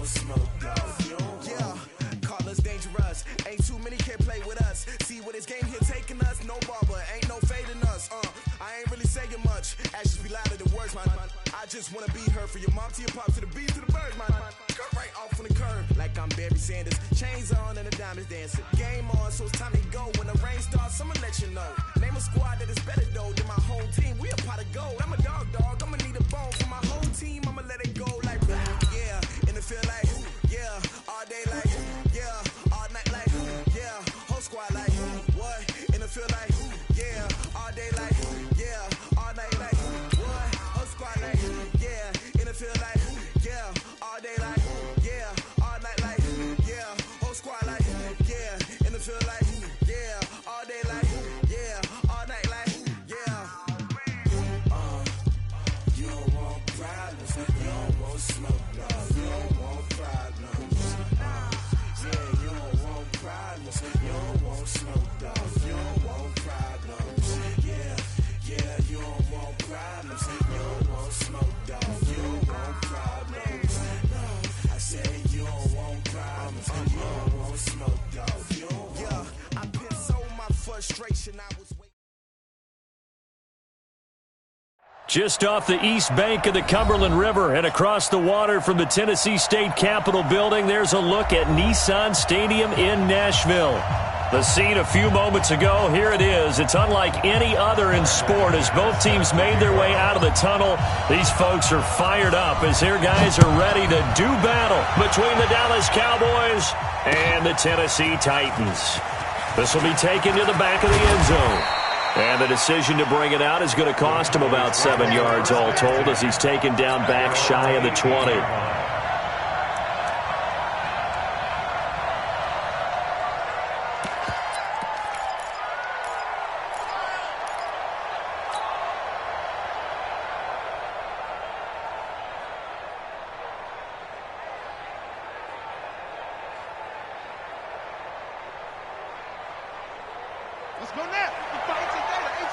Yeah, call us dangerous. Ain't too many can play with us. See what this game here taking us. No barber, ain't no fading us. I ain't really saying much. Actions be louder than words, man. I just wanna be heard. For your mom to your pop to the beat to the bird, man. Cut right off on the curb like I'm Barry Sanders. Chains on and the diamonds dancing. Game on, so it's time to go. When the rain starts, I'ma let you know. Name a squad that is better though than my whole team. We a pot of gold. I'm a dog. I'ma need a bone for my whole team. I'ma let it go like yeah. In the field like yeah. All day like yeah. All night like yeah. Whole squad like what? In the field like yeah. All day like yeah. All night like what? Whole squad like yeah. In the field like yeah. All day like yeah. All night like yeah. Whole squad like yeah. In the field like yeah. All day like yeah. All night like yeah. You don't want problems. You don't want smoke. No. You don't want problems. Yeah, you don't want problems. You don't want smoke. No. You don't want problems. Yeah, you don't want problems. You don't want smoke. No. You don't want problems. No, I said you don't want problems. You don't want smoke. No. You don't want. Yeah, I put so my frustration. I was waiting. Just off the east bank of the Cumberland River and across the water from the Tennessee State Capitol building, there's a look at Nissan Stadium in Nashville. The scene a few moments ago, here it is. It's unlike any other in sport as both teams made their way out of the tunnel. These folks are fired up as their guys are ready to do battle between the Dallas Cowboys and the Tennessee Titans. This will be taken to the back of the end zone. And the decision to bring it out is going to cost him about 7 yards all told as he's taken down back shy of the 20. Let's go now. 18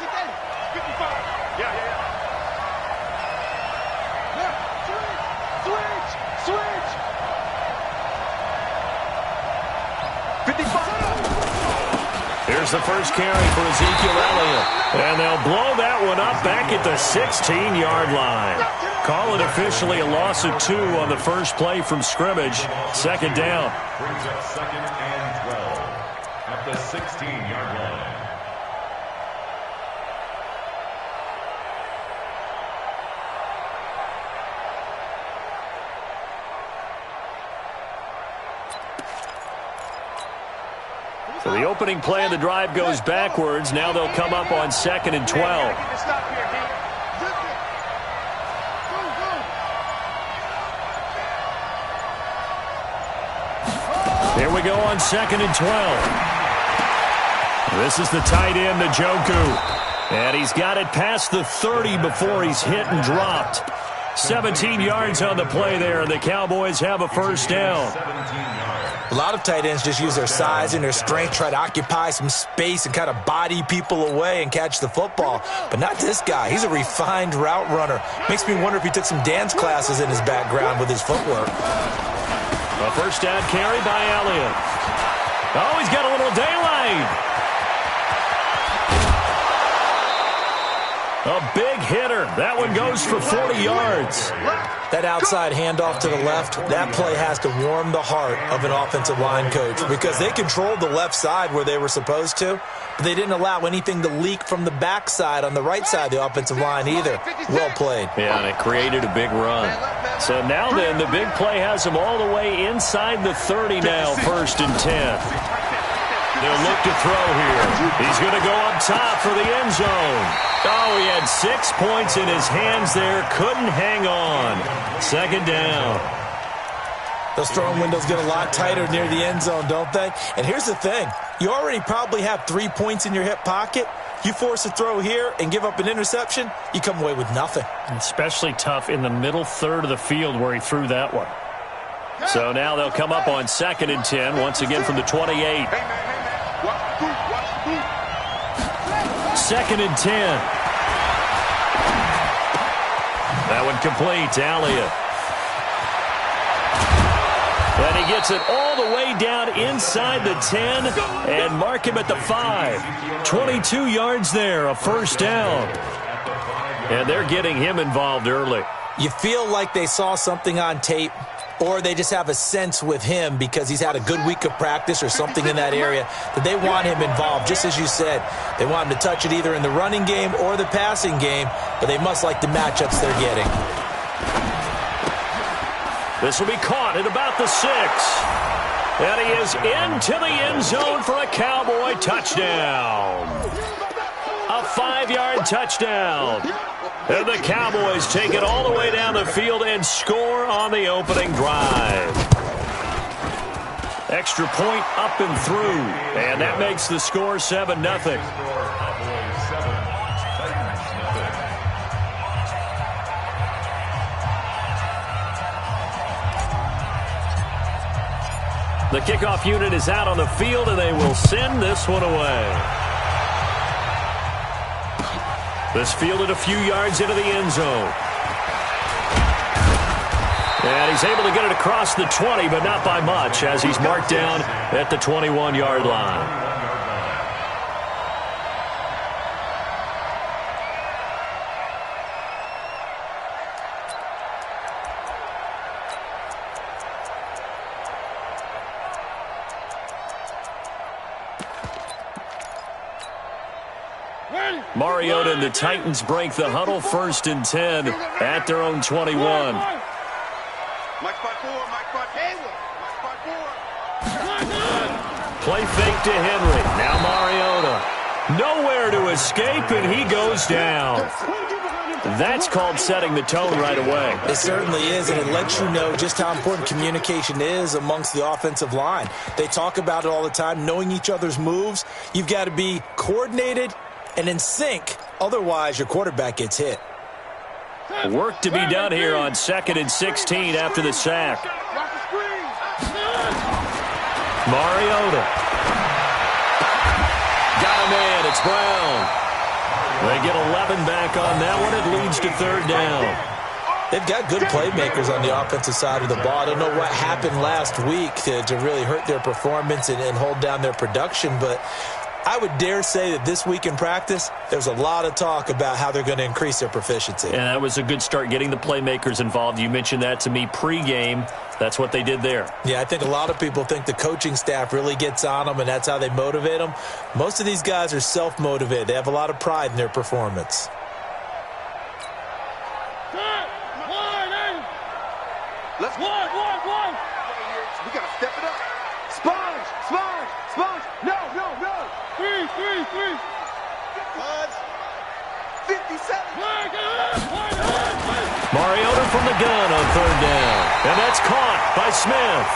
data. 55. Yeah. Switch. 55. Here's the first carry for Ezekiel Elliott. And they'll blow that one up back at the 16-yard line. Call it officially a loss of 2 on the first play from scrimmage. Second down. Brings up 2nd and 12 at the 16-yard line. So the opening play of the drive goes backwards. Now they'll come up on 2nd and 12. Here we go on 2nd and 12. This is the tight end, Njoku. And he's got it past the 30 before he's hit and dropped. 17 yards on the play there, and the Cowboys have a first down. A lot of tight ends just use their size and their strength, try to occupy some space and kind of body people away and catch the football. But not this guy. He's a refined route runner. Makes me wonder if he took some dance classes in his background with his footwork. A first down carry by Elliott. Oh, he's got a little daylight. A big hitter. That one goes for 40 yards. That outside handoff to the left, that play has to warm the heart of an offensive line coach because they controlled the left side where they were supposed to, but they didn't allow anything to leak from the backside on the right side of the offensive line either. Well played. Yeah, and it created a big run. So now then, the big play has them all the way inside the 30 now, 1st and 10. They'll look to throw here. He's going to go up top for the end zone. Oh, he had 6 points in his hands there. Couldn't hang on. 2nd down. Those throwing windows get a lot tighter near the end zone, don't they? And here's the thing. You already probably have 3 points in your hip pocket. You force a throw here and give up an interception, you come away with nothing. Especially tough in the middle third of the field where he threw that one. So now they'll come up on 2nd and 10, once again from the 28. 2nd and 10. That one complete to Elliott. And he gets it all the way down inside the 10 and mark him at the 5. 22 yards there, a first down. And they're getting him involved early. You feel like they saw something on tape, or they just have a sense with him because he's had a good week of practice or something in that area that they want him involved. Just as you said, they want him to touch it either in the running game or the passing game, but they must like the matchups they're getting. This will be caught at about the 6. And he is into the end zone for a Cowboy touchdown. A 5-yard touchdown. And the Cowboys take it all the way down the field and score on the opening drive. Extra point up and through. And that makes the score 7-0. The kickoff unit is out on the field, and they will send this one away. This fielded a few yards into the end zone. And he's able to get it across the 20, but not by much, as he's marked down at the 21-yard line. Mariota and the Titans break the huddle, 1st and 10 at their own 21. Mike spot 4, Mike spot 4. Play fake to Henry. Now Mariota. Nowhere to escape, and he goes down. That's called setting the tone right away. It certainly is, and it lets you know just how important communication is amongst the offensive line. They talk about it all the time, knowing each other's moves. You've got to be coordinated and in sync, otherwise your quarterback gets hit. Work to be done here on 2nd and 16 after the sack. Mariota. Got a man, it's Brown. They get 11 back on that one. It leads to 3rd down. They've got good playmakers on the offensive side of the ball. I don't know what happened last week to really hurt their performance and hold down their production, but I would dare say that this week in practice, there's a lot of talk about how they're going to increase their proficiency. And that was a good start, getting the playmakers involved. You mentioned that to me pregame. That's what they did there. Yeah, I think a lot of people think the coaching staff really gets on them, and that's how they motivate them. Most of these guys are self-motivated. They have a lot of pride in their performance. Let's one. We got to step it up. Sponge. No. 3. 57. Mariota from the gun on 3rd down. And that's caught by Smith.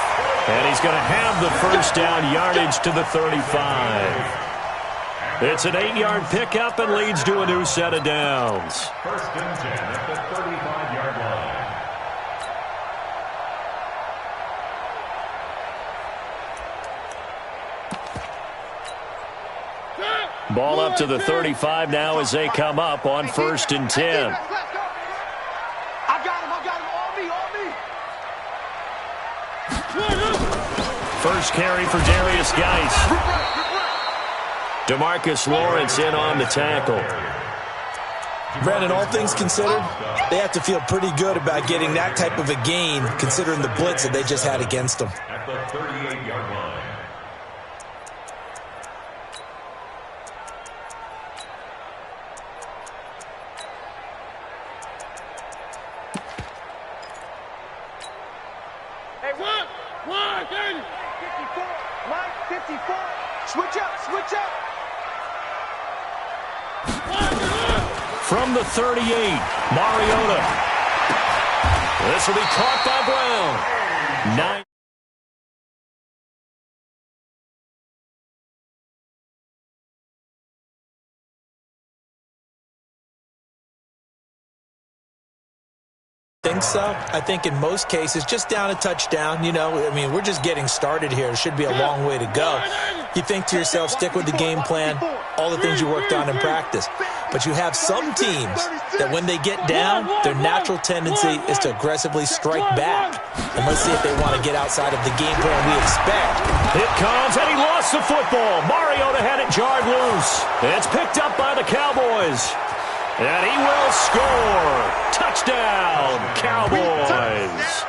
And he's going to have the first down yardage to the 35. It's an 8-yard pickup and leads to a new set of downs. 1st and 10 at the 35-yard line. Ball up to the 35 now as they come up on 1st and 10. I got him. On me. First carry for Darius Geis. DeMarcus Lawrence in on the tackle. Brandon, all things considered, they have to feel pretty good about getting that type of a gain, considering the blitz that they just had against them. At the 38-yard line. Hey, one, 54, Mike, 54. Switch up. From the 38, Mariota. This will be caught by Brown. 9. Think so? I think in most cases, just down a touchdown, we're just getting started here. It should be a long way to go. You think to yourself, stick with the game plan, all the things you worked on in practice. But you have some teams that when they get down, their natural tendency is to aggressively strike back. And let's see if they want to get outside of the game plan we expect. It comes, and he lost the football. Mariota had it jarred loose. It's picked up by the Cowboys. And he will score. Touchdown, Cowboys.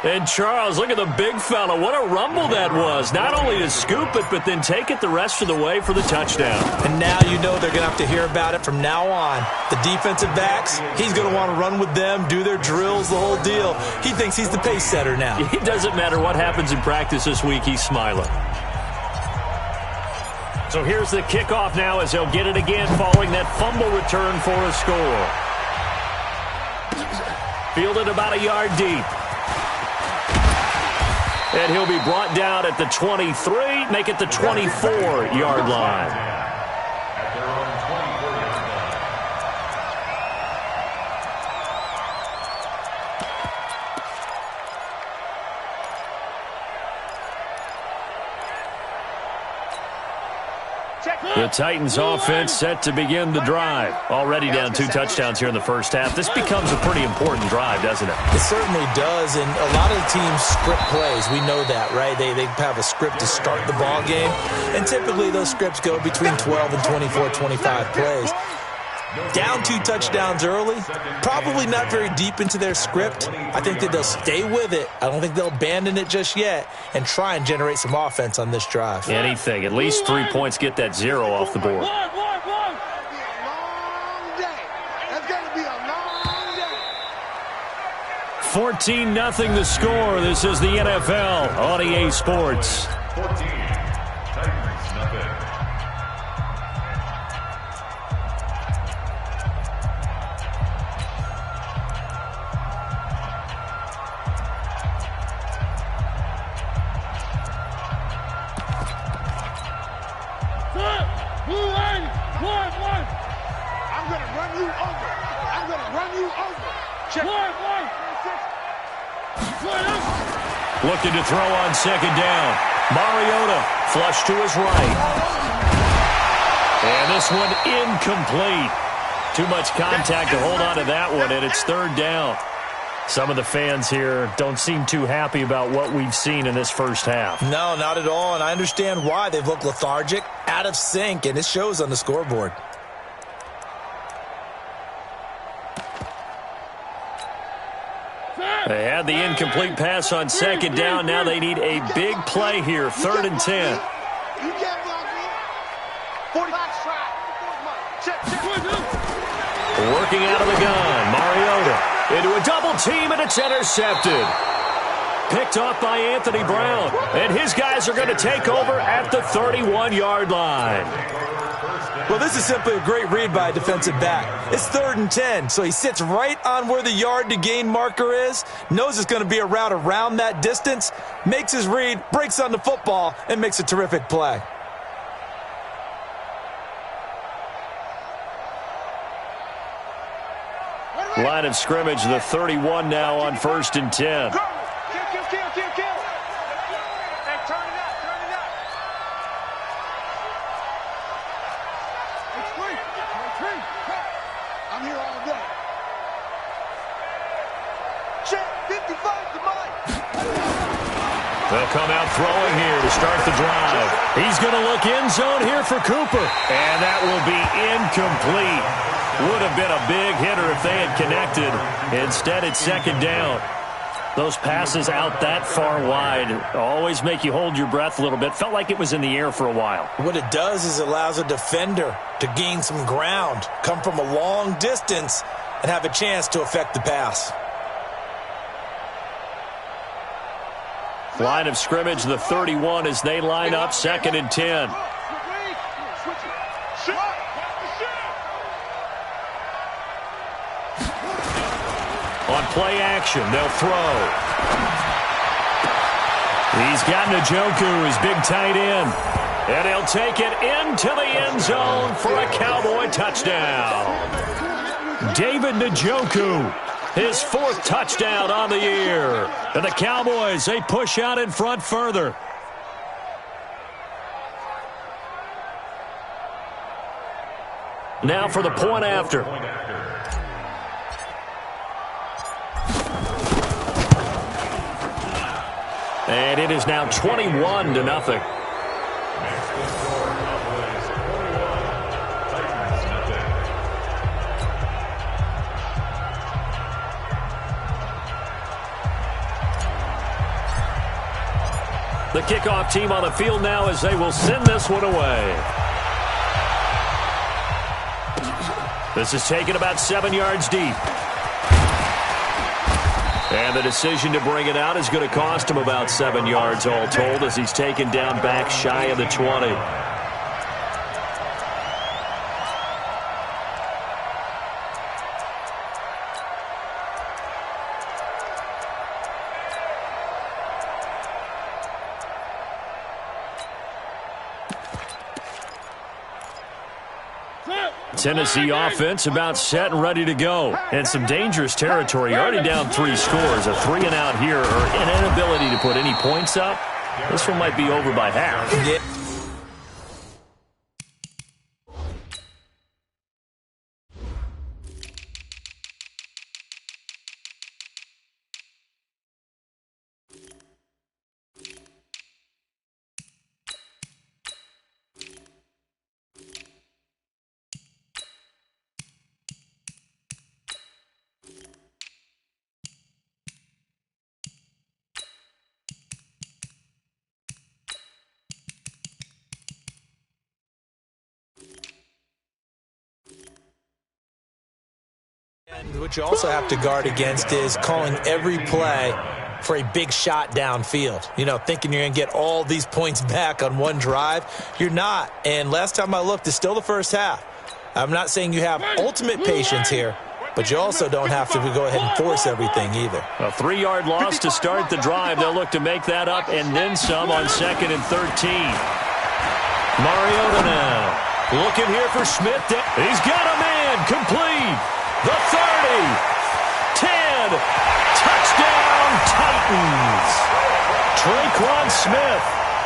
And Charles, look at the big fella. What a rumble that was. Not only to scoop it, but then take it the rest of the way for the touchdown. And now you know they're going to have to hear about it from now on. The defensive backs, he's going to want to run with them, do their drills, the whole deal. He thinks he's the pace setter now. It doesn't matter what happens in practice this week, he's smiling. So here's the kickoff now as they'll get it again following that fumble return for a score. Fielded about a yard deep. And he'll be brought down at the 23, make it the 24-yard line. At their own 24-yard line. The Titans offense set to begin the drive. Already down 2 touchdowns here in the first half. This becomes a pretty important drive, doesn't it? It certainly does, and a lot of the teams script plays. We know that, right? They have a script to start the ball game, and typically those scripts go between 12 and 24, 25 plays. Down 2 touchdowns early, probably not very deep into their script. I think that they'll stay with it. I don't think they'll abandon it just yet and try and generate some offense on this drive. Anything. At least 3 points, get that 0 off the board. 14-0 the score. This is the NFL on EA Sports. 14, Titans, nothing. Looking to throw on second down. Mariota flush to his right. And this one incomplete. Too much contact to hold on to that one, and it's third down. Some of the fans here don't seem too happy about what we've seen in this first half. No, not at all, and I understand why. They've looked lethargic, out of sync, and it shows on the scoreboard. They had the incomplete pass on second down. Now they need a big play here, 3rd and 10. Working out of the gun, Mariota into a double team, and it's intercepted. Picked off by Anthony Brown, and his guys are going to take over at the 31-yard line. Well, this is simply a great read by a defensive back. It's 3rd and 10, so he sits right on where the yard-to-gain marker is, knows it's going to be a route around that distance, makes his read, breaks on the football, and makes a terrific play. Line of scrimmage, the 31 now on 1st and 10. They'll come out throwing here to start the drive. He's going to look end zone here for Cooper. And that will be incomplete. Would have been a big hitter if they had connected. Instead, it's second down. Those passes out that far wide always make you hold your breath a little bit. Felt like it was in the air for a while. What it does is it allows a defender to gain some ground, come from a long distance, and have a chance to affect the pass. Line of scrimmage, the 31 as they line up, 2nd and 10. On play action, they'll throw. He's got Njoku, his big tight end. And he'll take it into the end zone for a Cowboy touchdown. David Njoku, his 4th touchdown on the year. And the Cowboys, they push out in front further. Now for the point after. And it is now 21-0. Next to score, Cowboys 21, Titans nothing. The kickoff team on the field now as they will send this one away. This is taken about 7 yards deep. And the decision to bring it out is going to cost him about 7 yards all told as he's taken down back shy of the 20. Tennessee offense about set and ready to go. And some dangerous territory. You're already down 3 scores. A 3-and-out here or an inability to put any points up. This one might be over by half. Yeah. And what you also have to guard against is calling every play for a big shot downfield. You know, thinking you're going to get all these points back on one drive. You're not. And last time I looked, it's still the first half. I'm not saying you have ultimate patience here, but you also don't have to go ahead and force everything either. A 3-yard loss to start the drive. They'll look to make that up and then some on 2nd and 13. Mariota now. Looking here for Smith. He's got a man. Complete. The 30, 10, touchdown Titans. Traquan Smith,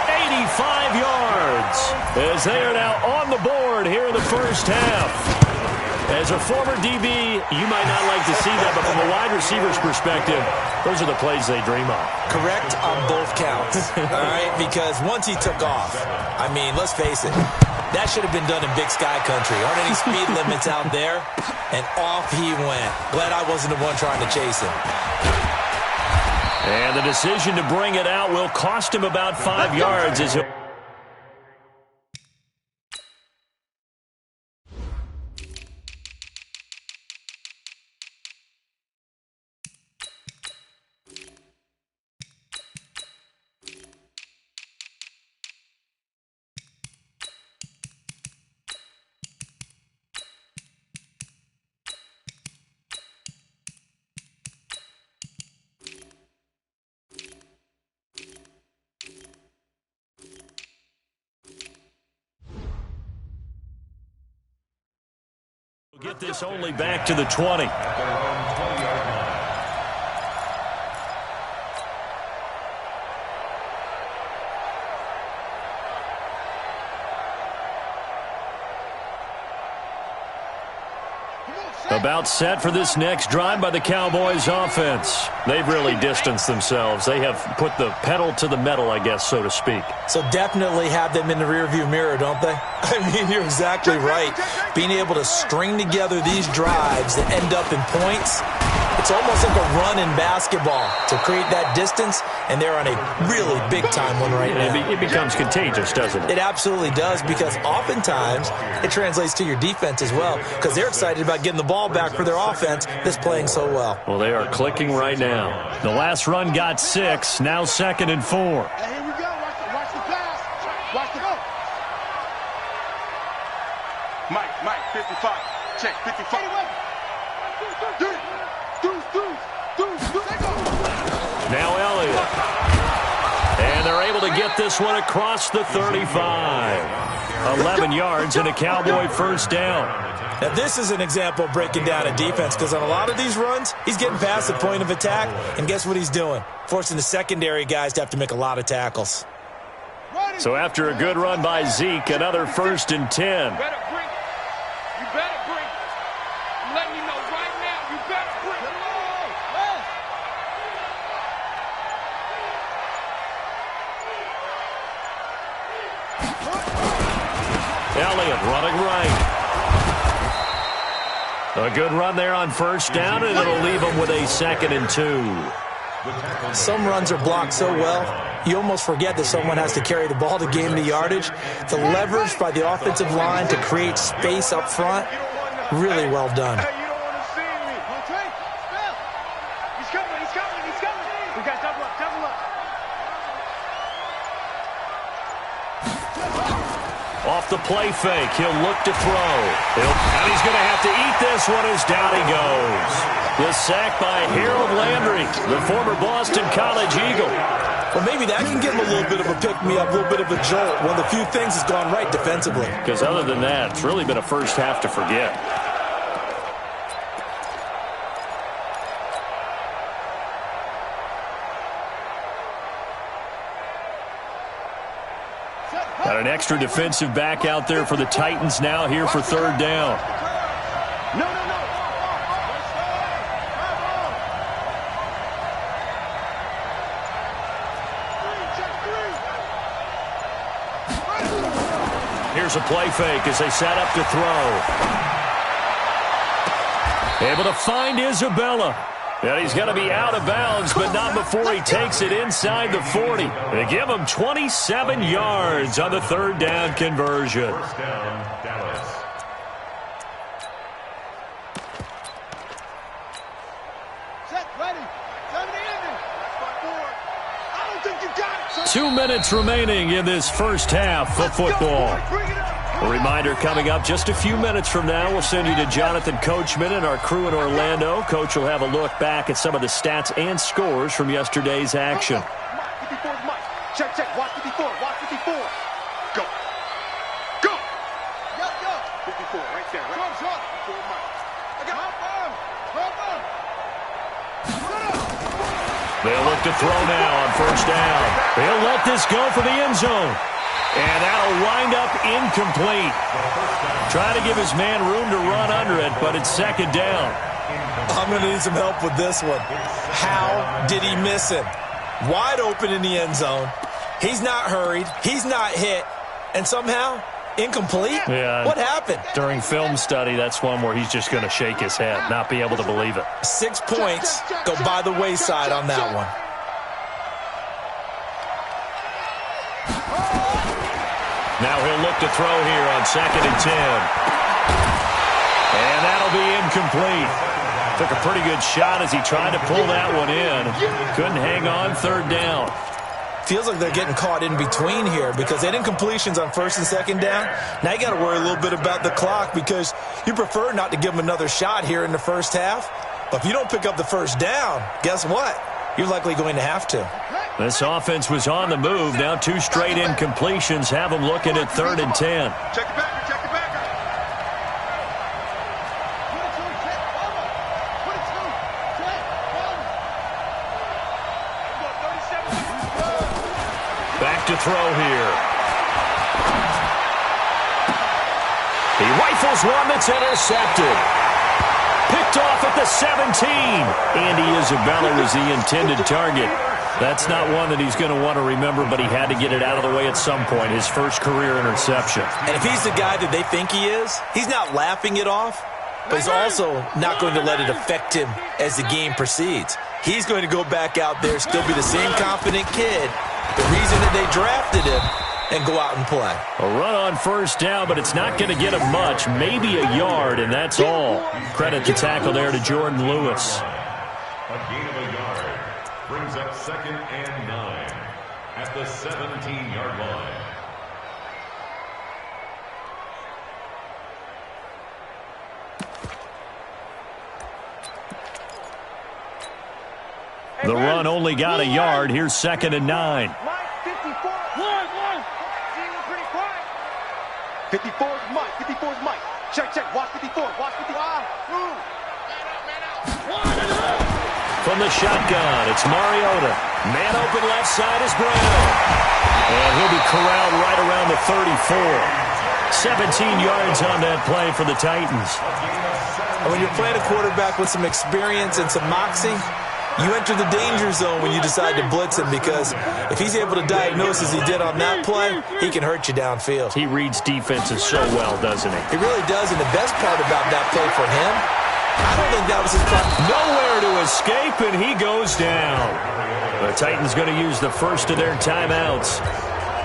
85 yards, as they are now on the board here in the first half. As a former DB, you might not like to see that, but from a wide receiver's perspective, those are the plays they dream of. Correct on both counts, all right? Because once he took off, I mean, let's face it, that should have been done in Big Sky Country. Aren't any speed limits out there? And off he went. Glad I wasn't the one trying to chase him. And the decision to bring it out will cost him about 5 yards as he'll... Get this only back to the 20. About set for this next drive by the Cowboys offense. They've really distanced themselves. They have put the pedal to the metal, I guess, so to speak. So definitely have them in the rearview mirror, don't they? I mean, you're exactly right. Being able to string together these drives that end up in points, it's almost like a run in basketball to create that distance, and they're on a really big-time one right now. It becomes contagious, doesn't it? It absolutely does, because oftentimes it translates to your defense as well, because they're excited about getting the ball back for their offense that's playing so well. Well, they are clicking right now. The last run got 6, now 2nd and 4. Hey, here we go. Watch the pass. Watch the go. Mike, 55. Check, 55. Now Elliott. And they're able to get this one across the 35. 11 yards and a Cowboy first down. Now, this is an example of breaking down a defense, because on a lot of these runs, he's getting past the point of attack, and guess what he's doing? Forcing the secondary guys to have to make a lot of tackles. So after a good run by Zeke, another 1st and 10. You better bring it. You better bring it. I'm letting you know right now, you better bring it. Elliott running right. A good run there on first down, and it'll leave them with a 2nd and 2. Some runs are blocked so well, you almost forget that someone has to carry the ball to gain the yardage. The leverage by the offensive line to create space up front, really well done. Hey, you don't want to see me. He's coming. We got double up. Off the play fake, he'll look to throw. And he's going to have to eat this one as down he goes. The sack by Harold Landry, the former Boston College Eagle. Well, maybe that can give him a little bit of a pick-me-up, a little bit of a jolt. One of the few things has gone right defensively. Because other than that, it's really been a first half to forget. Got an extra defensive back out there for the Titans now here for 3rd down. No. Here's a play fake as they set up to throw. Able to find Isabella. And he's going to be out of bounds, but not before he takes it inside the 40. They give him 27 yards on the 3rd down conversion. First down, Dallas. Set, ready. 70 ending. I don't think you got it. 2 minutes remaining in this first half of football. Bring it up. A reminder coming up just a few minutes from now. We'll send you to Jonathan Coachman and our crew in Orlando. Coach will have a look back at some of the stats and scores from yesterday's action. Mike, 54 is Mike. Check. Watch 54. Go. Yo. 54, right there. Right? Come, 54, Mike. I got They'll look to throw now on first down. They'll let this go for the end zone. And that'll wind up incomplete. Trying to give his man room to run under it, but it's 2nd down. I'm going to need some help with this one. How did he miss him? Wide open in the end zone. He's not hurried. He's not hit. And somehow, incomplete? Yeah. What happened? During film study, that's one where he's just going to shake his head, not be able to believe it. 6 points go by the wayside on that one. Now he'll look to throw here on 2nd and 10. And that'll be incomplete. Took a pretty good shot as he tried to pull that one in. Couldn't hang on 3rd down. Feels like they're getting caught in between here because they did incompletions on 1st and 2nd down. Now you got to worry a little bit about the clock because you prefer not to give them another shot here in the first half. But if you don't pick up the first down, guess what? You're likely going to have to. This offense was on the move. Now 2 straight incompletions have them looking at 3rd and 10. Check the backer. Back to throw here. He rifles one that's intercepted. Picked off at the 17. Andy Isabella was the intended target. That's not one that he's going to want to remember, but he had to get it out of the way at some point. His first career interception. And if he's the guy that they think he is, he's not laughing it off, but he's also not going to let it affect him as the game proceeds. He's going to go back out there, still be the same confident kid, the reason that they drafted him, and go out and play. A run on first down, but it's not going to get him much. Maybe a yard, and that's all. Credit the tackle there to Jordan Lewis. A gain of a yard brings up 2nd and 9 at the 17-yard line. The run only got a yard. Here's 2nd and 9. Mike, 54. One. Seems pretty quiet. 54 is Mike. 54 is Mike. Check. Watch 54. Watch 55. Man out. From the shotgun, it's Mariota. Man open left side is Brown. And he'll be corralled right around the 34. 17 yards on that play for the Titans. And when you're playing a quarterback with some experience and some moxie, You enter the danger zone when you decide to blitz him, because if he's able to diagnose as he did on that play, he can hurt you downfield. He reads defenses so well, doesn't he? He really does, and the best part about that play for him, I don't think that was his plan. Nowhere to escape, and he goes down. The Titans going to use the first of their timeouts,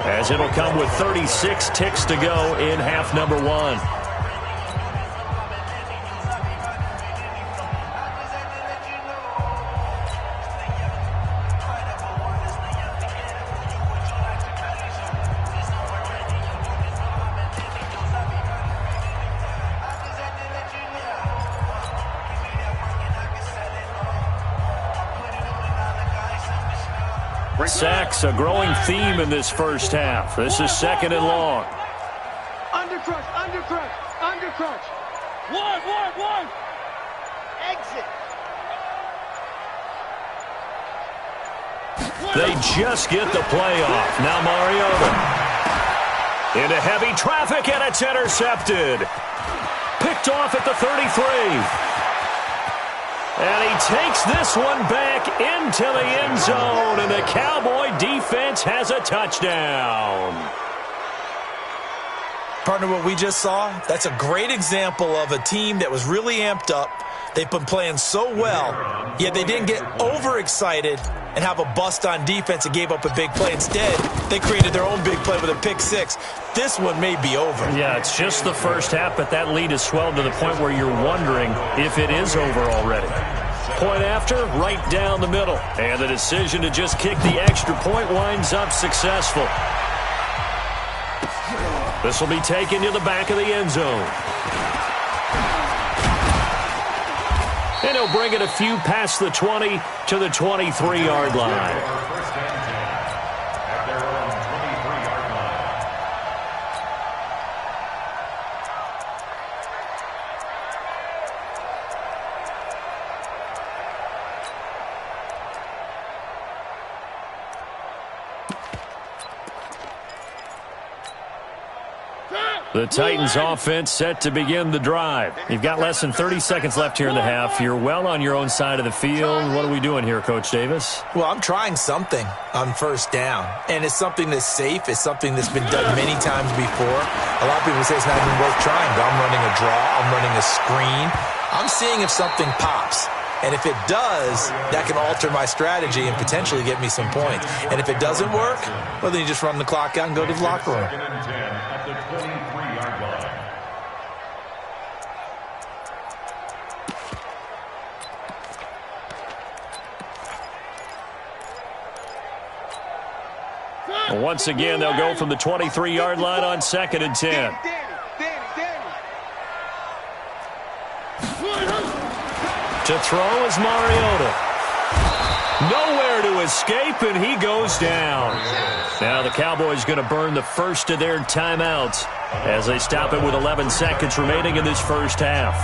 as it'll come with 36 ticks to go in half number 1. Sacks, a growing theme in this first half. This is 2nd and long. Undercrush, undercrush, undercrush. One. Exit. They just get the play off. Now Mariota. Into heavy traffic, and it's intercepted. Picked off at the 33. And he takes this one back into the end zone, and the Cowboy defense has a touchdown. Partner, what we just saw, that's a great example of a team that was really amped up. They've been playing so well, yet they didn't get overexcited and have a bust on defense and gave up a big play. Instead, they created their own big play with a pick six. This one may be over. Yeah, it's just the first half, but that lead has swelled to the point where you're wondering if it is over already. Point after, right down the middle. And the decision to just kick the extra point winds up successful. This will be taken to the back of the end zone. And he'll bring it a few past the 20 to the 23-yard line. The Titans offense set to begin the drive. You've got less than 30 seconds left here in the half. You're well on your own side of the field. What are we doing here, Coach Davis? Well, I'm trying something on first down, and it's something that's safe. It's something that's been done many times before. A lot of people say it's not even worth trying, but I'm running a draw. I'm running a screen. I'm seeing if something pops. And if it does, that can alter my strategy and potentially get me some points. And if it doesn't work, well, then you just run the clock out and go to the locker room. Once again, they'll go from the 23-yard line on 2nd and 10. To throw is Mariota. Nowhere to escape, and he goes down. Now the Cowboys going to burn the first of their timeouts as they stop it with 11 seconds remaining in this first half.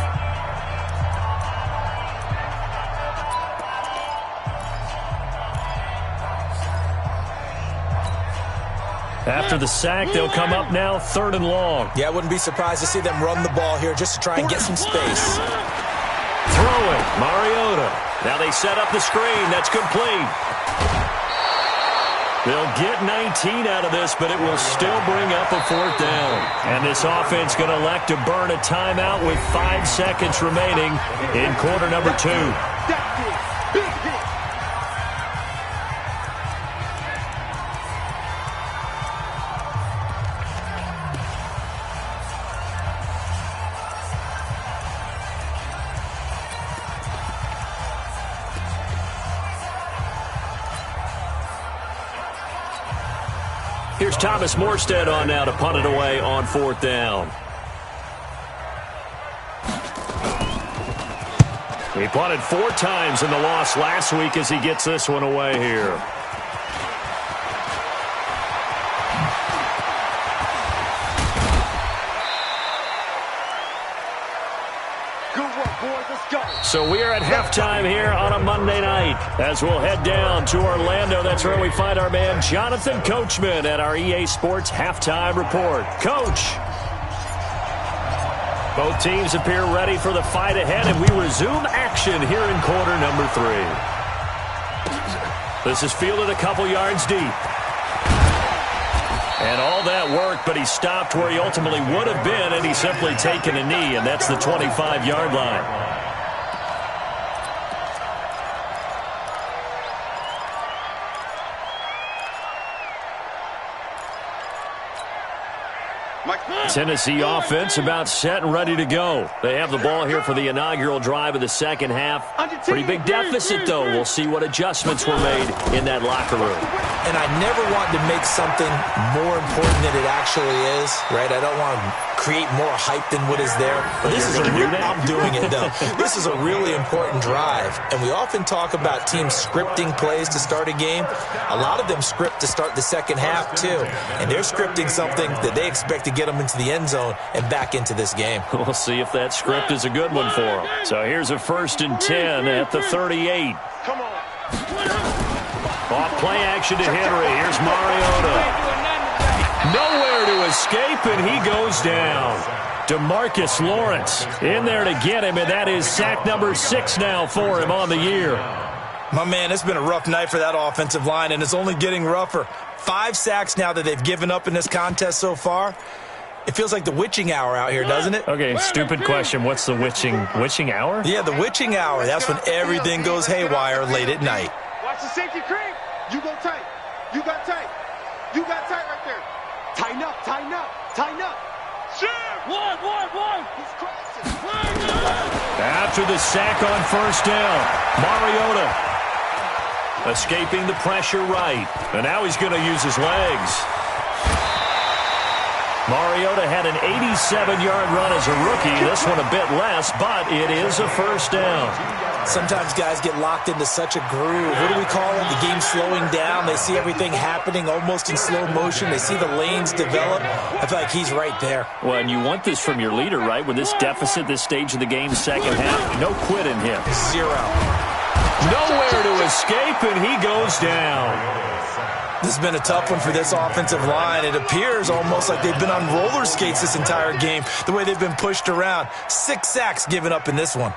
After the sack, they'll come up now 3rd and long. Yeah, I wouldn't be surprised to see them run the ball here just to try and get some space. Throwing, Mariota. Now they set up the screen. That's complete. They'll get 19 out of this, but it will still bring up a 4th down. And this offense going to elect to burn a timeout with 5 seconds remaining in quarter number 2. Here's Thomas Morstead on now to punt it away on 4th down. He punted 4 times in the loss last week as he gets this one away here. So we are at halftime here on a Monday night as we'll head down to Orlando. That's where we find our man Jonathan Coachman at our EA Sports Halftime Report. Coach, both teams appear ready for the fight ahead, and we resume action here in quarter number 3. This is fielded a couple yards deep. And all that work, but he stopped where he ultimately would have been, and he's simply taken a knee, and that's the 25-yard line. Tennessee offense about set and ready to go. They have the ball here for the inaugural drive of the second half. Pretty big deficit, though. We'll see what adjustments were made in that locker room. And I never want to make something more important than it actually is, right? I don't want to create more hype than what is there. But this is I'm doing it, though. This is a really important drive. And we often talk about teams scripting plays to start a game. A lot of them script to start the second half, too. And they're scripting something that they expect to get them into the end zone and back into this game. We'll see if that script is a good one for them. So here's a 1st and 10 at the 38. Come on. Off play action to Henry. Here's Mariota. Nowhere to escape, and he goes down. DeMarcus Lawrence in there to get him, and that is sack number 6 now for him on the year. My man, it's been a rough night for that offensive line, and it's only getting rougher. 5 sacks now that they've given up in this contest so far. It feels like the witching hour out here, doesn't it? Okay, stupid question. What's the witching hour? Yeah, the witching hour. That's when everything goes haywire late at night. Watch the safety cream. You go tight. You got tight. You got tight right there. Tighten up, tighten up, tighten up. Shit! One. He's crashing. After the sack on 1st down, Mariota escaping the pressure right. And now he's going to use his legs. Mariota had an 87-yard run as a rookie. This one a bit less, but it is a 1st down. Sometimes guys get locked into such a groove. What do we call it? The game slowing down. They see everything happening almost in slow motion. They see the lanes develop. I feel like he's right there. Well, and you want this from your leader, right? With this deficit, this stage of the game, second half, no quit in him. 0. Nowhere to escape, and he goes down. This has been a tough one for this offensive line. It appears almost like they've been on roller skates this entire game, the way they've been pushed around. 6 sacks given up in this one.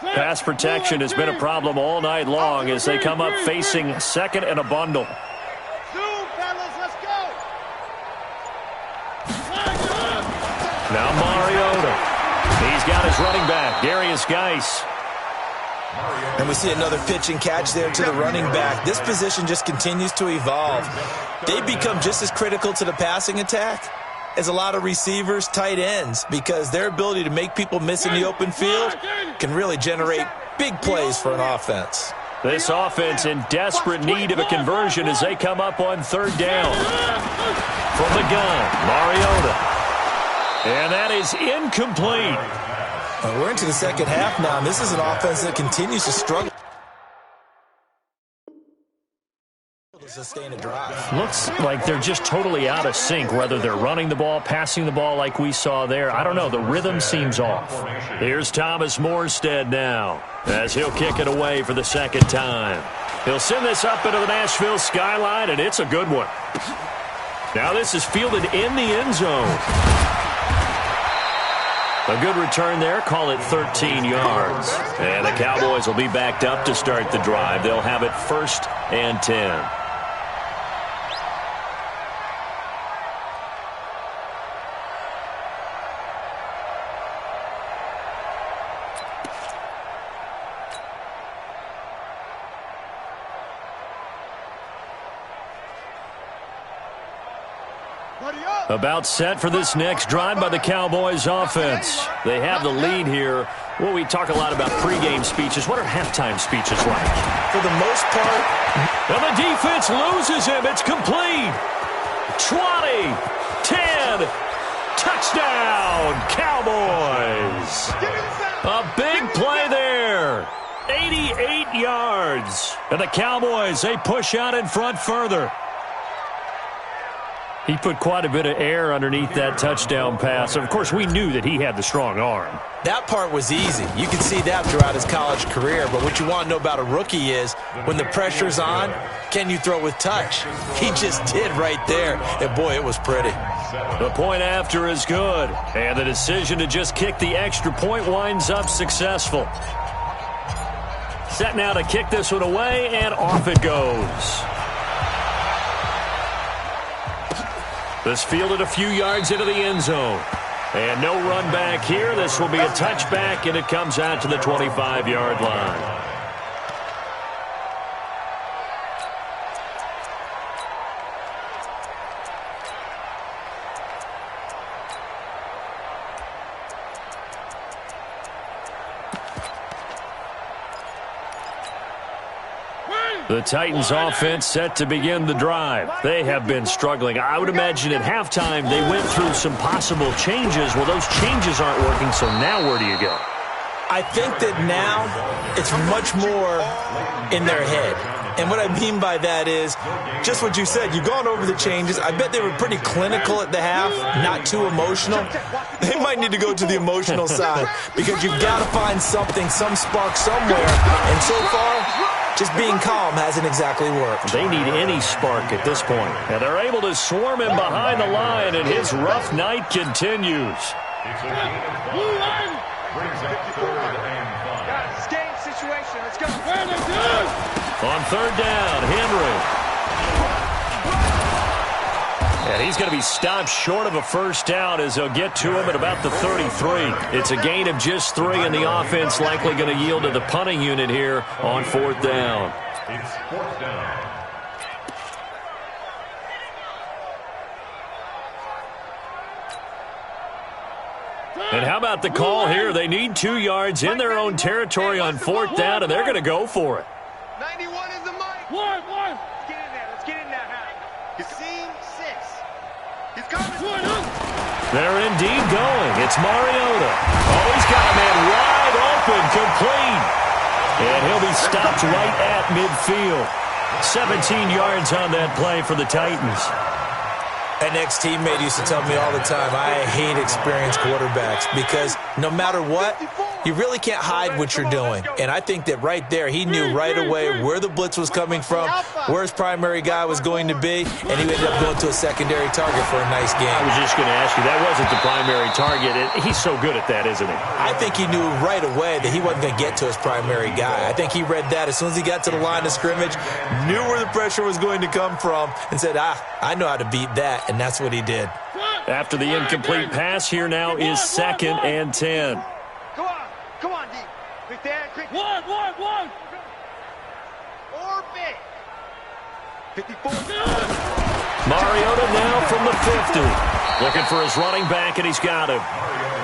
Pass protection has been a problem all night long as they come up facing 2nd and a bundle. Zoom, fellas, let's go. Now Mariota. He's got his running back, Darius Geis. And we see another pitch and catch there to the running back. This position just continues to evolve. They become just as critical to the passing attack as a lot of receivers, tight ends, because their ability to make people miss in the open field can really generate big plays for an offense. This offense in desperate need of a conversion as they come up on 3rd down. From the gun, Mariota. And that is incomplete. Well, we're into the second half now, and this is an offense that continues to struggle to sustain a drive. Looks like they're just totally out of sync, whether they're running the ball, passing the ball like we saw there. I don't know. The rhythm seems off. Here's Thomas Morstead now as he'll kick it away for the 2nd time. He'll send this up into the Nashville skyline, and it's a good one. Now this is fielded in the end zone. A good return there. Call it 13 yards. And the Cowboys will be backed up to start the drive. They'll have it 1st and 10. About set for this next drive by the Cowboys offense. They have the lead here. Well, we talk a lot about pregame speeches. What are halftime speeches like? For the most part. And the defense loses him. It's complete. 20, 10, touchdown, Cowboys. A big play there. 88 yards. And the Cowboys, they push out in front further. He put quite a bit of air underneath that touchdown pass. Of course, we knew that he had the strong arm. That part was easy. You can see that throughout his college career. But what you want to know about a rookie is when the pressure's on, can you throw with touch? He just did right there. And, boy, it was pretty. The point after is good. And the decision to just kick the extra point winds up successful. Set now to kick this one away, and off it goes. This fielded a few yards into the end zone. And no run back here. This will be a touchback, and it comes out to the 25-yard line. The Titans offense set to begin the drive. They have been struggling. I would imagine at halftime they went through some possible changes. Well, those changes aren't working, so now where do you go? I think that now it's much more in their head. And what I mean by that is just what you said. You've gone over the changes. I bet they were pretty clinical at the half, not too emotional. They might need to go to the emotional side because you've got to find something, some spark somewhere. And so far, just being calm hasn't exactly worked. They need any spark at this point. And they're able to swarm him behind the line, and his rough night continues. It's a gain of 5. Brings up 3rd and 5. Guys, game situation. Let's go. On 3rd down, Henry. And he's going to be stopped short of a first down as they'll get to him at about the 33. It's a gain of just 3, and the offense likely going to yield to the punting unit here on 4th down. It's 4th down. And how about the call here? They need 2 yards in their own territory on 4th down, and they're going to go for it. 91 is the mic. One. Let's get in there. Let's get in there, Harry. You see 6. He's coming. They're indeed going. It's Mariota. Oh, he's got a man wide open, complete. And he'll be stopped right at midfield. 17 yards on that play for the Titans. An ex-teammate used to tell me all the time, I hate experienced quarterbacks because no matter what, you really can't hide what you're doing. And I think that right there, he knew right away where the blitz was coming from, where his primary guy was going to be, and he ended up going to a secondary target for a nice game. I was just going to ask you, that wasn't the primary target. He's so good at that, isn't he? I think he knew right away that he wasn't going to get to his primary guy. I think he read that as soon as he got to the line of scrimmage, knew where the pressure was going to come from, and said, I know how to beat that. And that's what he did. After the incomplete pass, here now is 2nd and 10. Come on, D. Quick there, quick. One. Or big. 54. Mariota now from the 50. Looking for his running back, and he's got him.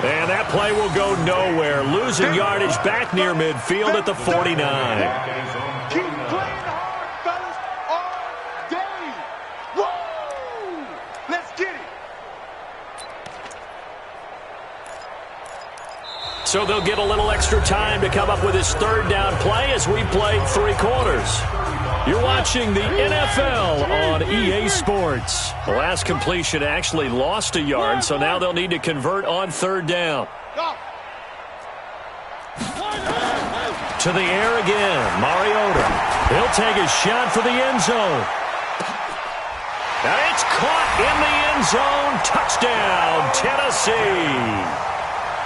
And that play will go nowhere. Losing yardage back near midfield at the 49. Keep playing hard, fellas, all day. Woo! Let's get it. So they'll get a little extra time to come up with his 3rd down play as we played 3 quarters. You're watching the NFL on EA Sports. The last completion actually lost a yard, so now they'll need to convert on 3rd down. To the air again, Mariota. He'll take a shot for the end zone. And it's caught in the end zone. Touchdown, Tennessee.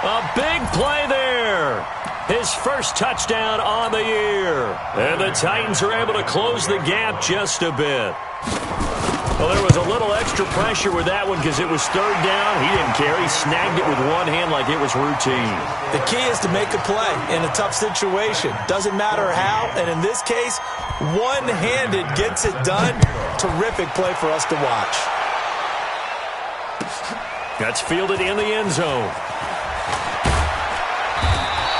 A big play there. His first touchdown on the year. And the Titans are able to close the gap just a bit. Well, there was a little extra pressure with that one because it was 3rd down. He didn't care. He snagged it with one hand like it was routine. The key is to make a play in a tough situation. Doesn't matter how, and in this case, one-handed gets it done. Terrific play for us to watch. That's fielded in the end zone.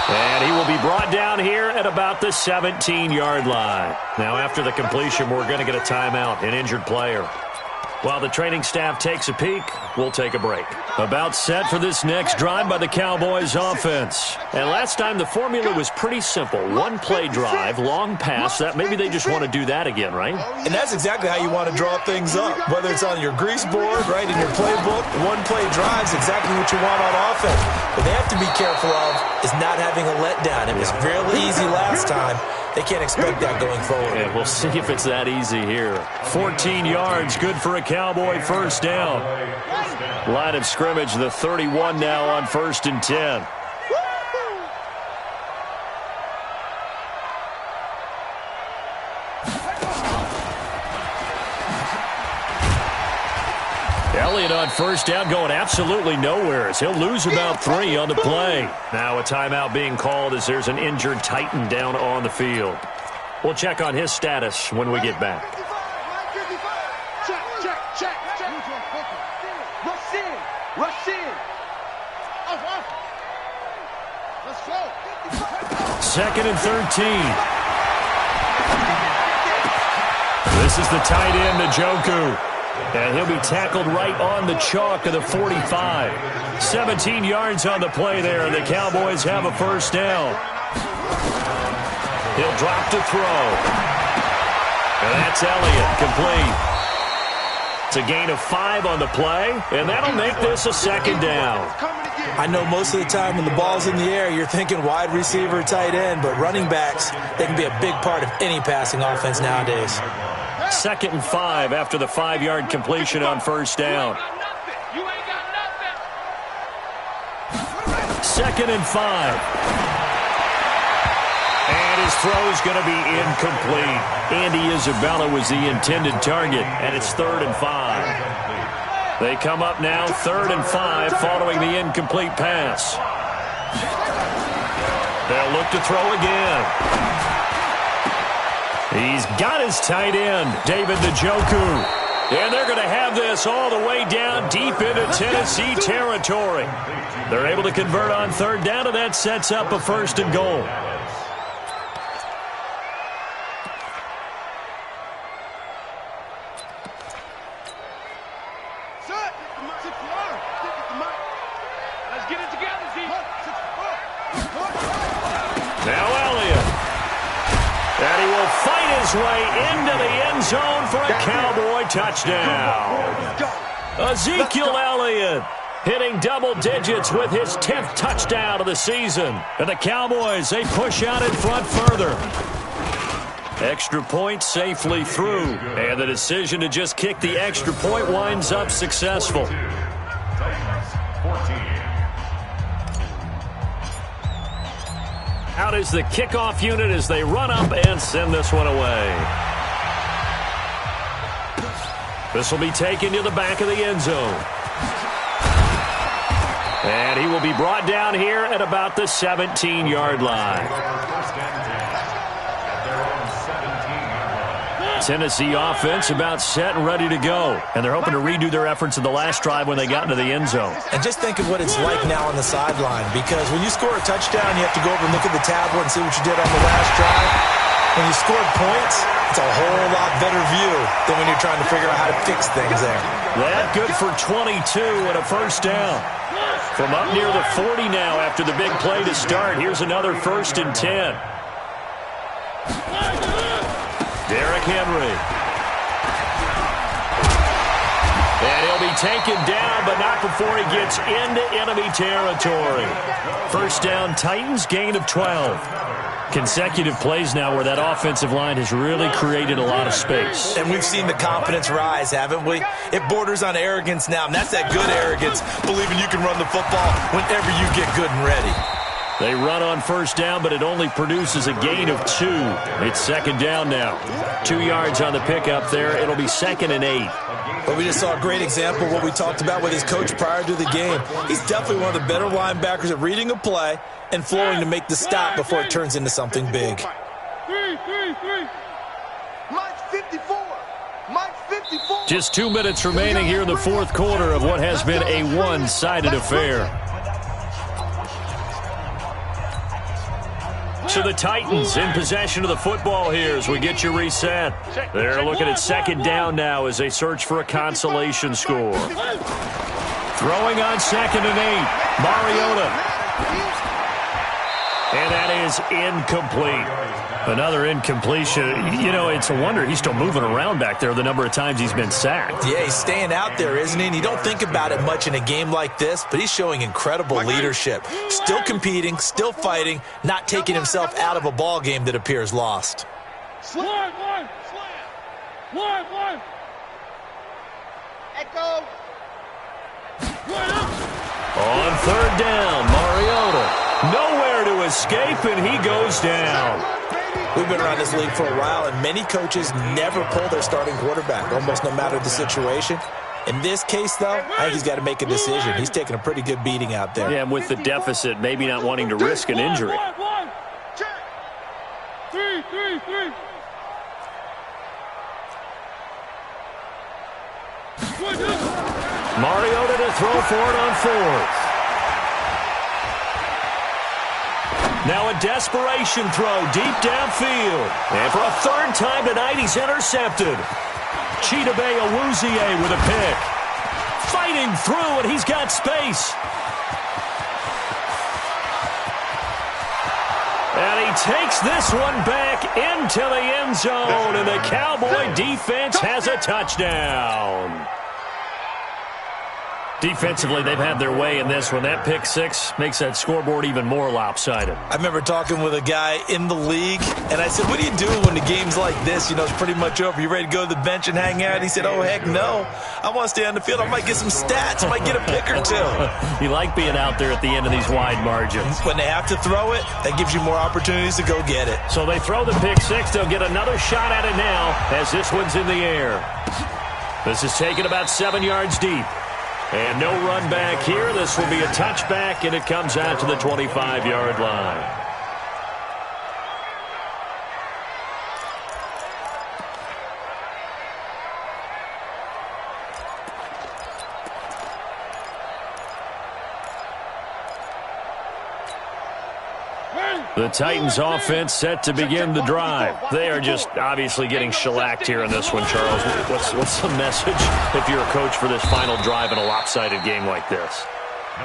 And he will be brought down here at about the 17-yard line. Now, after the completion, we're going to get a timeout, an injured player. While the training staff takes a peek, we'll take a break. About set for this next drive by the Cowboys offense. And last time the formula was pretty simple. One play drive, long pass. That maybe they just want to do that again, right? And that's exactly how you want to draw things up. Whether it's on your grease board, right, in your playbook, one play drive is exactly what you want on offense. What they have to be careful of is not having a letdown. It was really easy last time. They can't expect that going forward. Yeah, we'll see if it's that easy here. 14 yards, good for a Cowboy first down. Line of scrimmage, the 31 now on 1st and 10. Elliott on first down going absolutely nowhere as he'll lose about 3 on the play. Now a timeout being called as there's an injured Titan down on the field. We'll check on his status when we get back. Check. Rush in. Let's go. 2nd and 13. This is the tight end, Njoku. And he'll be tackled right on the chalk of the 45. 17 yards on the play there, and the Cowboys have a first down. He'll drop to throw. And that's Elliott, complete. It's a gain of 5 on the play, and that'll make this a 2nd down. I know most of the time when the ball's in the air, you're thinking wide receiver, tight end, but running backs, they can be a big part of any passing offense nowadays. 2nd and 5 after the 5-yard completion on first down. 2nd and 5. And his throw's going to be incomplete. Andy Isabella was the intended target, and it's 3rd and 5. They come up now 3rd and 5 following the incomplete pass. They'll look to throw again. He's got his tight end, David Njoku. And they're going to have this all the way down deep into Tennessee territory. They're able to convert on 3rd down, and that sets up a 1st and goal. Let's get it together, Z. Now Elliott. And he will fight his way into the end zone for a Cowboy touchdown. Ezekiel Elliott hitting double digits with his 10th touchdown of the season. And the Cowboys, they push out in front further. Extra point safely through. And the decision to just kick the extra point winds up successful. Out is the kickoff unit as they run up and send this one away. This will be taken to the back of the end zone. And he will be brought down here at about the 17-yard line. Tennessee offense about set and ready to go. And they're hoping to redo their efforts in the last drive when they got into the end zone. And just think of what it's like now on the sideline, because when you score a touchdown, you have to go over and look at the tablet and see what you did on the last drive. When you scored points, it's a whole lot better view than when you're trying to figure out how to fix things there. That good for 22 and a first down. From up near the 40 now after the big play to start. Here's another 1st and 10. Derrick Henry. And he'll be taken down, but not before he gets into enemy territory. First down, Titans, gain of 12. Consecutive plays now where that offensive line has really created a lot of space. And we've seen the confidence rise, haven't we? It borders on arrogance now, and that's that good arrogance, believing you can run the football whenever you get good and ready. They run on first down, but it only produces a gain of 2. It's 2nd down now. 2 yards on the pickup there. It'll be 2nd and 8. But we just saw a great example of what we talked about with his coach prior to the game. He's definitely one of the better linebackers at reading a play and flowing to make the stop before it turns into something big. Mike's 54. Mike's 54. Just 2 minutes remaining here in the 4th quarter of what has been a one-sided affair. So the Titans in possession of the football here as we get you reset. They're looking at 2nd down now as they search for a consolation score. Throwing on 2nd and 8. Mariota. And that is incomplete. Another incompletion. You know, it's a wonder he's still moving around back there the number of times he's been sacked. Yeah, he's staying out there, isn't he? And you don't think about it much in a game like this, but he's showing incredible leadership. Still competing, still fighting, not taking himself out of a ball game that appears lost. One. Echo. On 3rd down, Mariota. Nowhere to escape, and he goes down. We've been around this league for a while, and many coaches never pull their starting quarterback, almost no matter the situation. In this case, though, I think he's got to make a decision. He's taking a pretty good beating out there. Yeah, and with the deficit, maybe not wanting to risk an injury. Three. Mariota to throw for it on 4th. Now a desperation throw deep downfield. And for a 3rd time tonight, he's intercepted. Chidobe Awuzie with a pick. Fighting through, and he's got space. And he takes this one back into the end zone, and the Cowboy defense has a touchdown. Defensively, they've had their way in this one. That pick 6 makes that scoreboard even more lopsided. I remember talking with a guy in the league, and I said, what do you do when the game's like this? You know, it's pretty much over. You ready to go to the bench and hang out? He said, oh, heck no. I want to stay on the field. I might get some stats. I might get a pick or 2. You like being out there at the end of these wide margins. When they have to throw it, that gives you more opportunities to go get it. So they throw the pick 6. They'll get another shot at it now as this one's in the air. This is taken about 7 yards deep. And no run back here. This will be a touchback, and it comes out to the 25-yard line. The Titans offense set to begin the drive. They are just obviously getting shellacked here in this one, Charles. What's the message if you're a coach for this final drive in a lopsided game like this?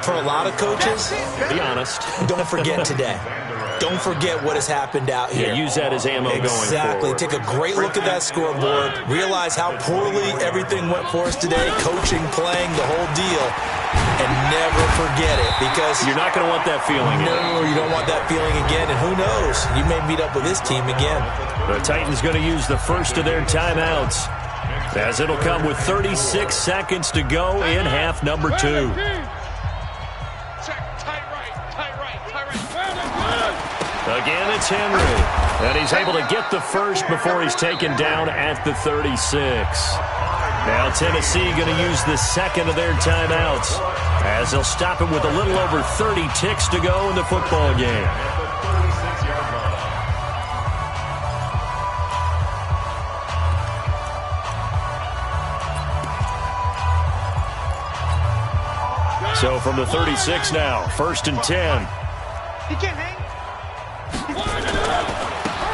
For a lot of coaches, be honest. Don't forget today. Don't forget what has happened out here. Yeah, use that as ammo going forward. Exactly. Take a great look at that scoreboard. Realize how poorly everything went for us today. Coaching, playing, the whole deal. And never forget it, because you're not going to want that feeling again. No, you don't want that feeling again, and who knows? You may meet up with this team again. The Titans going to use the first of their timeouts, as it'll come with 36 seconds to go in half number 2. Again, it's Henry, and he's able to get the first before he's taken down at the 36. Now Tennessee going to use the second of their timeouts, as they'll stop him with a little over 30 ticks to go in the football game. So from the 36 now, 1st and 10. He can't hang.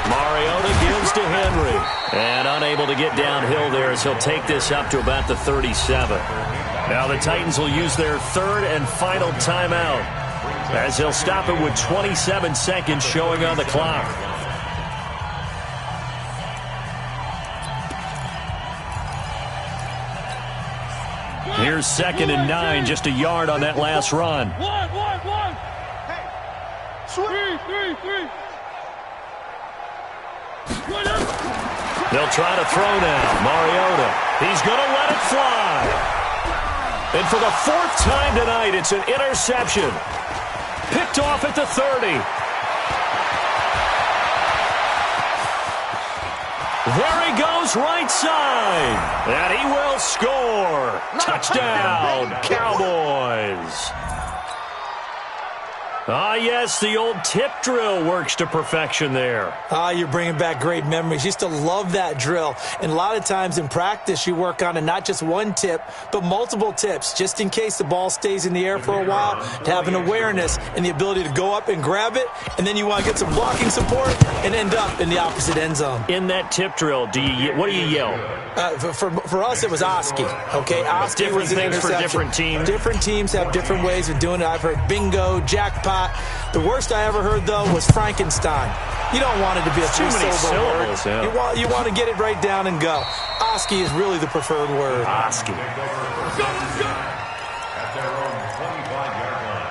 Mariota gives to Henry, and unable to get downhill there as he'll take this up to about the 37. Now the Titans will use their 3rd and final timeout, as they'll stop it with 27 seconds showing on the clock. Here's 2nd and 9, just a yard on that last run. One. Hey. Three. They'll try to throw now. Mariota. He's going to let it fly. And for the 4th time tonight, it's an interception. Picked off at the 30. There he goes, right side. And he will score. Touchdown, Cowboys. Ah, yes, the old tip drill works to perfection there. Ah, you're bringing back great memories. Used to love that drill. And a lot of times in practice, you work on it, not just one tip, but multiple tips, just in case the ball stays in the air for a while, to have an awareness and the ability to go up and grab it, and then you want to get some blocking support and end up in the opposite end zone. In that tip drill, what do you yell? For us, it was Oski. Okay, Oski was an interception. For different teams. Different teams have different ways of doing it. I've heard bingo, jackpot. The worst I ever heard, though, was Frankenstein. You don't want it to be a three-syllable word. Yeah. You want to get it right down and go. Oski is really the preferred word. Oski. At their own 25-yard line.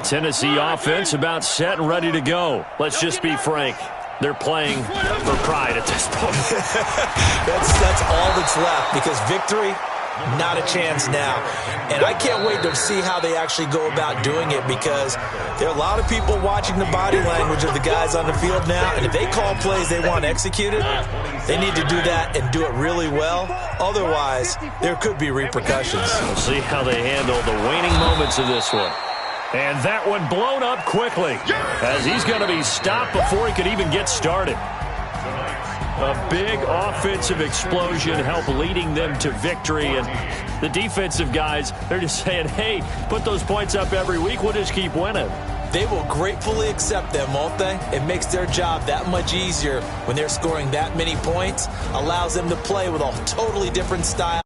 Tennessee offense about set and ready to go. Let's just be frank. They're playing for pride at this point. That's all that's left, because victory, not a chance now. And I can't wait to see how they actually go about doing it, because there are a lot of people watching the body language of the guys on the field now, and if they call plays they want executed, they need to do that and do it really well. Otherwise, there could be repercussions. We'll see how they handle the waning moments of this one. And that one blown up quickly, as he's going to be stopped before he could even get started. A big offensive explosion helped leading them to victory. And the defensive guys, they're just saying, hey, put those points up every week. We'll just keep winning. They will gratefully accept them, won't they? It makes their job that much easier when they're scoring that many points. Allows them to play with a totally different style.